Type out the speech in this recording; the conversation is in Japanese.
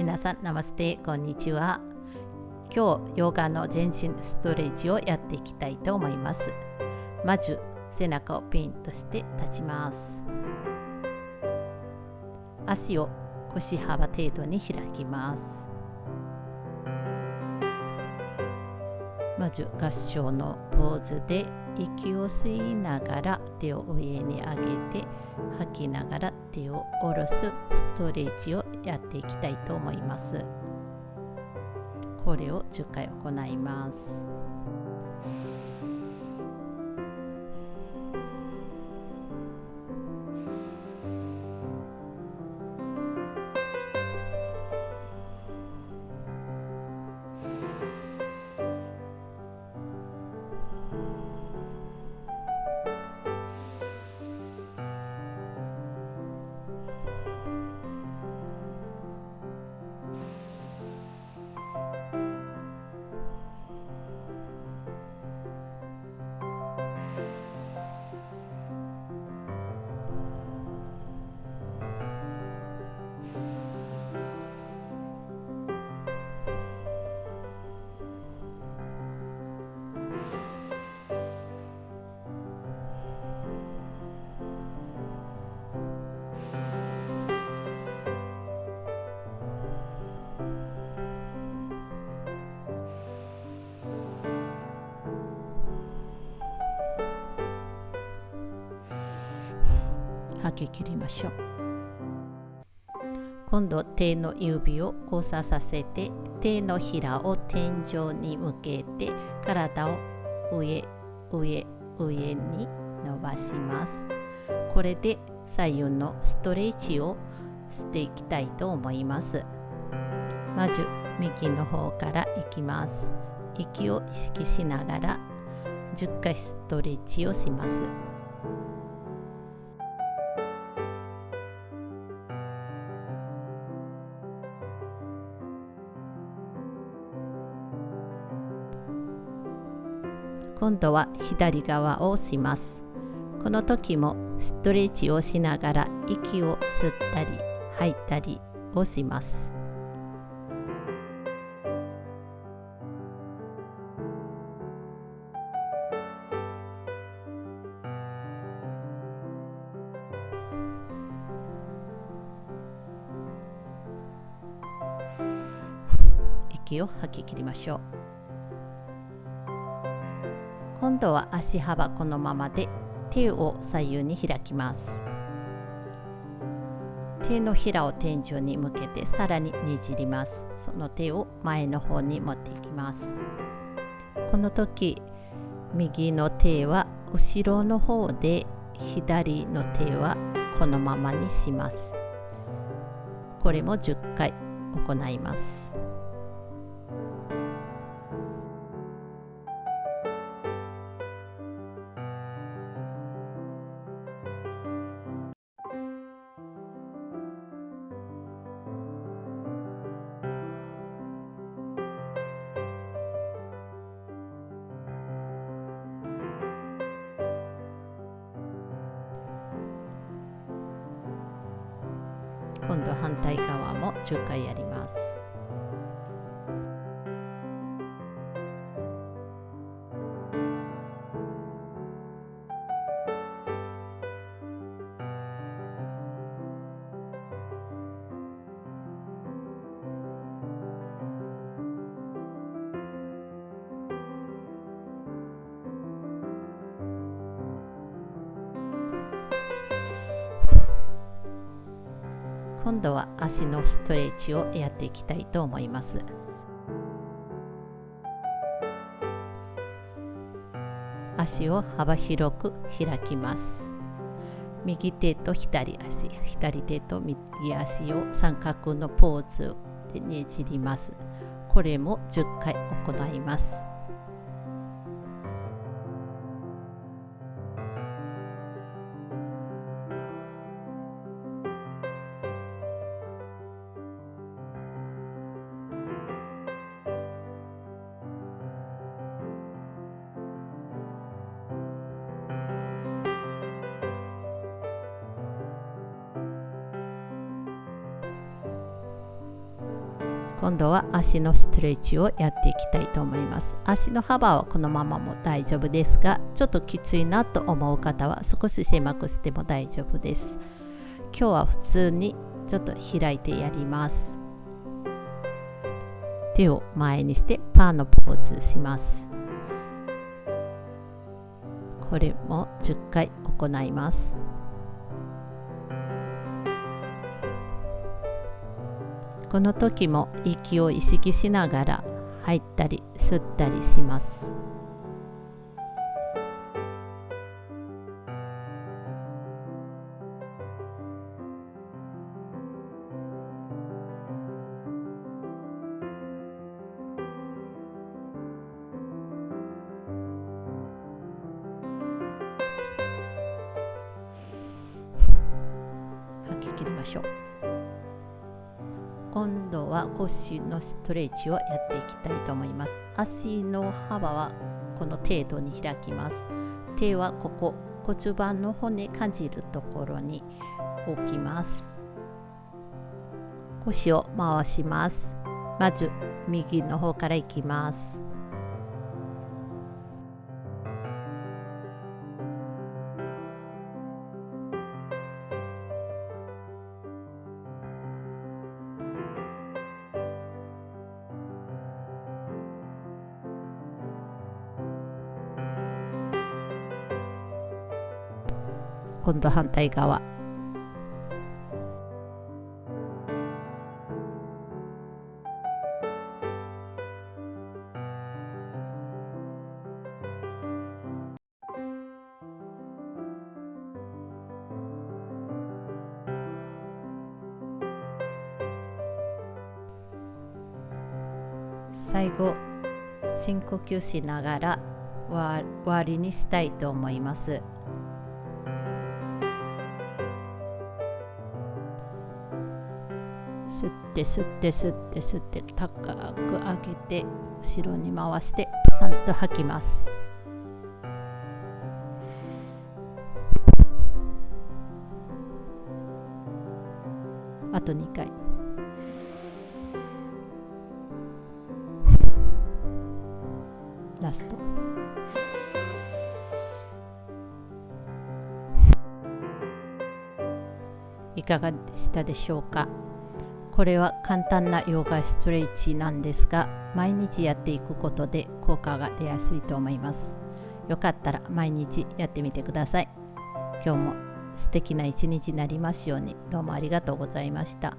皆さんナマステ、こんにちは。今日ヨガの全身ストレッチをやっていきたいと思います。まず背中をピンとして立ちます。足を腰幅程度に開きます。まず合掌のポーズで息を吸いながら手を上に上げて、吐きながら手を下ろすストレッチをやっていきたいと思います。これを10回行います。吐き切りましょう。今度手の指を交差させて、手のひらを天井に向けて体を上に伸ばします。これで左右のストレッチをしていきたいと思います。まず右の方からいきます。息を意識しながら10回ストレッチをします。今度は左側をします。この時もストレッチをしながら息を吸ったり吐いたりをします。息を吐き切りましょう。今度は足幅このままで手を左右に開きます。手のひらを天井に向けてさらにねじります。その手を前の方に持っていきます。この時右の手は後ろの方で、左の手はこのままにします。これも10回行います。今度反対側も10回やります。今度は足のストレッチをやっていきたいと思います。足を幅広く開きます。右手と左足、左手と右足を三角のポーズでねじります。これも10回行います。今度は足のストレッチをやっていきたいと思います。足の幅はこのままも大丈夫ですが、ちょっときついなと思う方は少し狭くしても大丈夫です。今日は普通にちょっと開いてやります。手を前にしてパーのポーズします。これも10回行います。この時も息を意識しながら入ったり吸ったりします。吐き切りましょう。今度は腰のストレッチをやっていきたいと思います。足の幅はこの程度に開きます。手はここ骨盤の骨感じるところに置きます。腰を回します。まず右の方からいきます。今度反対側。最後、深呼吸しながら終わりにしたいと思います。吸って吸って吸って吸って高く上げて後ろに回してパンと吐きます。あと2回。ラスト。いかがでしたでしょうか。これは簡単なヨガストレッチなんですが、毎日やっていくことで効果が出やすいと思います。よかったら毎日やってみてください。今日も素敵な一日になりますように。どうもありがとうございました。